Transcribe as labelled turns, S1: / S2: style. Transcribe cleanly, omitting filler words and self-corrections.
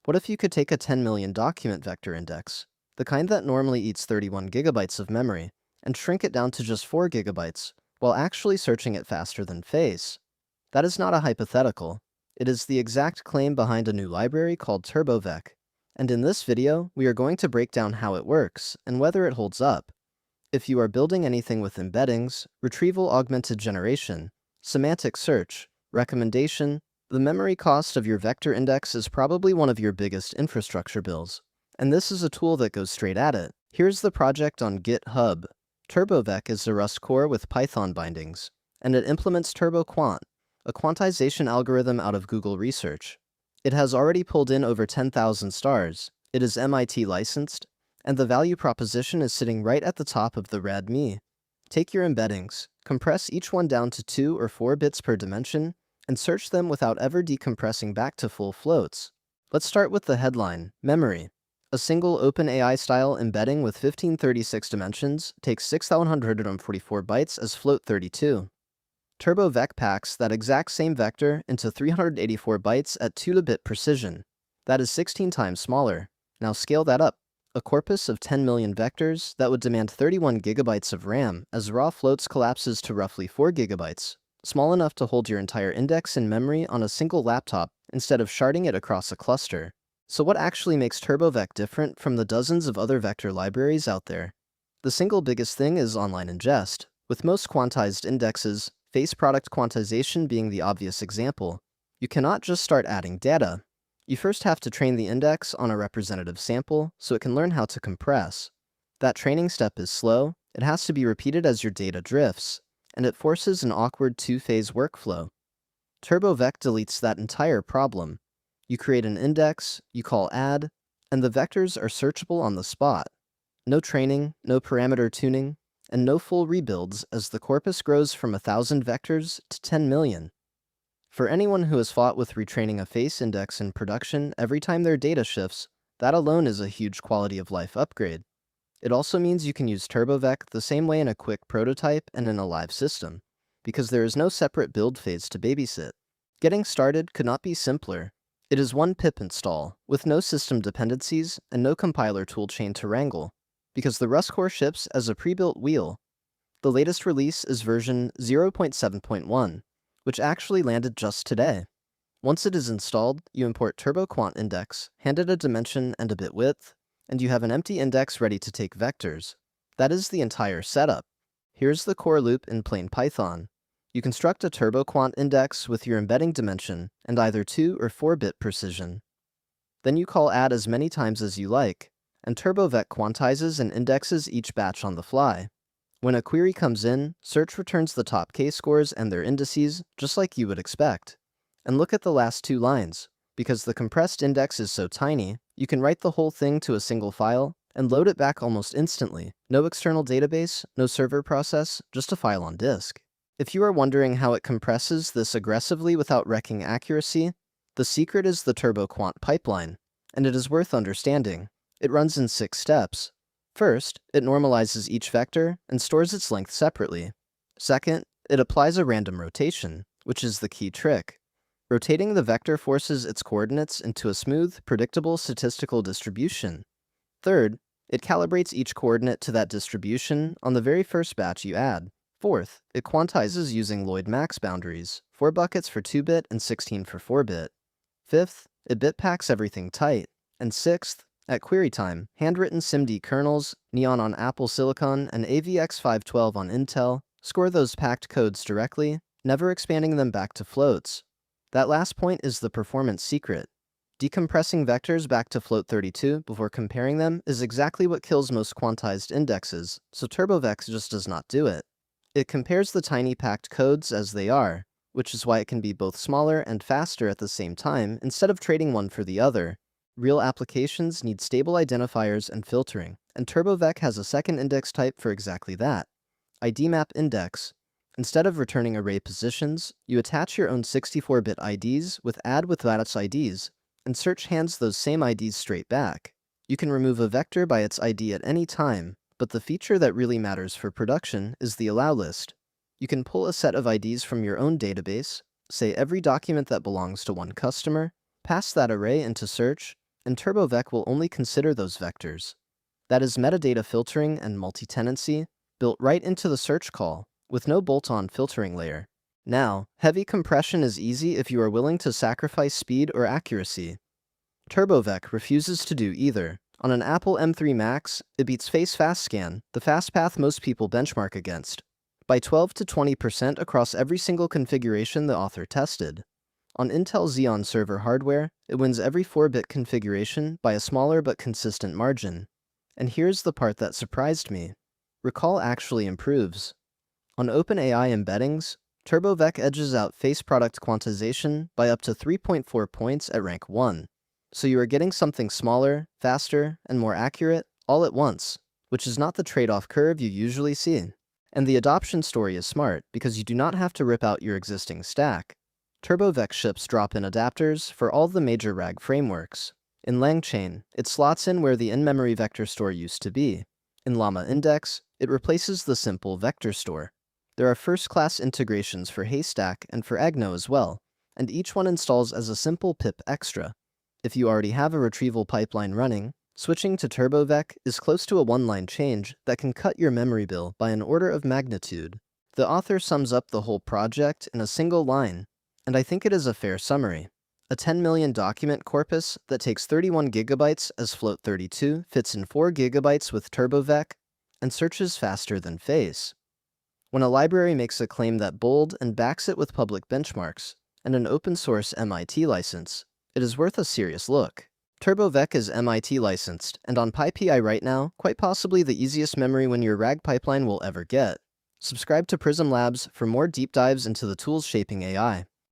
S1: What if you could take a 10 million document vector index, the kind that normally eats 31 gigabytes of memory, and shrink it down to just 4 gigabytes, while actually searching it faster than FAISS? That is not a hypothetical. It is the exact claim behind a new library called turbovec. And in this video, we are going to break down how it works and whether it holds up. If you are building anything with embeddings, retrieval augmented generation, semantic search, recommendation, the memory cost of your vector index is probably one of your biggest infrastructure bills. And this is a tool that goes straight at it. Here's the project on GitHub. TurboVec is a Rust core with Python bindings, and it implements TurboQuant, a quantization algorithm out of Google Research. It has already pulled in over 10,000 stars, it is MIT licensed, and the value proposition is sitting right at the top of the RADME. Take your embeddings, compress each one down to 2 or 4 bits per dimension, and search them without ever decompressing back to full floats. Let's start with the headline, memory. A single OpenAI-style embedding with 1536 dimensions takes 6,144 bytes as float 32. TurboVec packs that exact same vector into 384 bytes at 2-bit precision. That is 16 times smaller. Now scale that up. A corpus of 10 million vectors that would demand 31 gigabytes of RAM as raw floats collapses to roughly 4 gigabytes, small enough to hold your entire index in memory on a single laptop instead of sharding it across a cluster. So what actually makes TurboVec different from the dozens of other vector libraries out there? The single biggest thing is online ingest. With most quantized indexes, FAISS product quantization being the obvious example, you cannot just start adding data. You first have to train the index on a representative sample so it can learn how to compress. That training step is slow, it has to be repeated as your data drifts, and it forces an awkward two-phase workflow. TurboVec deletes that entire problem. You create an index, you call add, and the vectors are searchable on the spot. No training, no parameter tuning, and no full rebuilds as the corpus grows from 1,000 vectors to 10 million. For anyone who has fought with retraining a FAISS index in production every time their data shifts, that alone is a huge quality of life upgrade. It also means you can use TurboVec the same way in a quick prototype and in a live system, because there is no separate build phase to babysit. Getting started could not be simpler. It is one pip install, with no system dependencies and no compiler toolchain to wrangle, because the Rust core ships as a pre-built wheel. The latest release is version 0.7.1, which actually landed just today. Once it is installed, you import TurboQuant index, hand it a dimension and a bit width, and you have an empty index ready to take vectors. That is the entire setup. Here's the core loop in plain Python. You construct a TurboQuant index with your embedding dimension and either 2 or 4-bit precision. Then you call add as many times as you like, and TurboVec quantizes and indexes each batch on the fly. When a query comes in, search returns the top k-scores and their indices, just like you would expect. And look at the last 2 lines. Because the compressed index is so tiny, you can write the whole thing to a single file and load it back almost instantly. No external database, no server process, just a file on disk. If you are wondering how it compresses this aggressively without wrecking accuracy, the secret is the TurboQuant pipeline, and it is worth understanding. It runs in 6 steps. First, it normalizes each vector and stores its length separately. Second, it applies a random rotation, which is the key trick. Rotating the vector forces its coordinates into a smooth, predictable statistical distribution. Third, it calibrates each coordinate to that distribution on the very first batch you add. Fourth, it quantizes using Lloyd max boundaries, 4 buckets for 2-bit and 16 for 4-bit. Fifth, it bitpacks everything tight. And sixth, at query time, handwritten SIMD kernels, Neon on Apple Silicon, and AVX512 on Intel, score those packed codes directly, never expanding them back to floats. That last point is the performance secret. Decompressing vectors back to float 32 before comparing them is exactly what kills most quantized indexes, so TurboVec just does not do it. It compares the tiny packed codes as they are, which is why it can be both smaller and faster at the same time instead of trading one for the other. Real applications need stable identifiers and filtering, and TurboVec has a second index type for exactly that. IDmap index. Instead of returning array positions, you attach your own 64-bit IDs with add with lattice IDs, and search hands those same IDs straight back. You can remove a vector by its ID at any time, but the feature that really matters for production is the allow list. You can pull a set of IDs from your own database, say every document that belongs to one customer, pass that array into search, and turbovec will only consider those vectors. That is metadata filtering and multi-tenancy built right into the search call, with no bolt-on filtering layer. Now, heavy compression is easy if you are willing to sacrifice speed or accuracy. TurboVec refuses to do either. On an Apple M3 Max, it beats FAISS FastScan, the fastpath most people benchmark against, by 12 to 20% across every single configuration the author tested. On Intel Xeon server hardware, it wins every 4-bit configuration by a smaller but consistent margin. And here's the part that surprised me. Recall actually improves. On OpenAI embeddings, TurboVec edges out FAISS product quantization by up to 3.4 points at rank 1. So you are getting something smaller, faster, and more accurate all at once, which is not the trade-off curve you usually see. And the adoption story is smart because you do not have to rip out your existing stack. TurboVec ships drop-in adapters for all the major RAG frameworks. In LangChain, it slots in where the in-memory vector store used to be. In LlamaIndex, it replaces the simple vector store. There are first-class integrations for Haystack and for Agno as well, and each one installs as a simple pip extra. If you already have a retrieval pipeline running, switching to turbovec is close to a one-line change that can cut your memory bill by an order of magnitude. The author sums up the whole project in a single line, and I think it is a fair summary. A 10 million document corpus that takes 31 gigabytes as float 32 fits in 4 gigabytes with turbovec and searches faster than FAISS. When a library makes a claim that bold and backs it with public benchmarks and an open-source MIT license, it is worth a serious look. TurboVec is MIT licensed, and on PyPI right now, quite possibly the easiest memory when your RAG pipeline will ever get. Subscribe to Prism Labs for more deep dives into the tools shaping AI.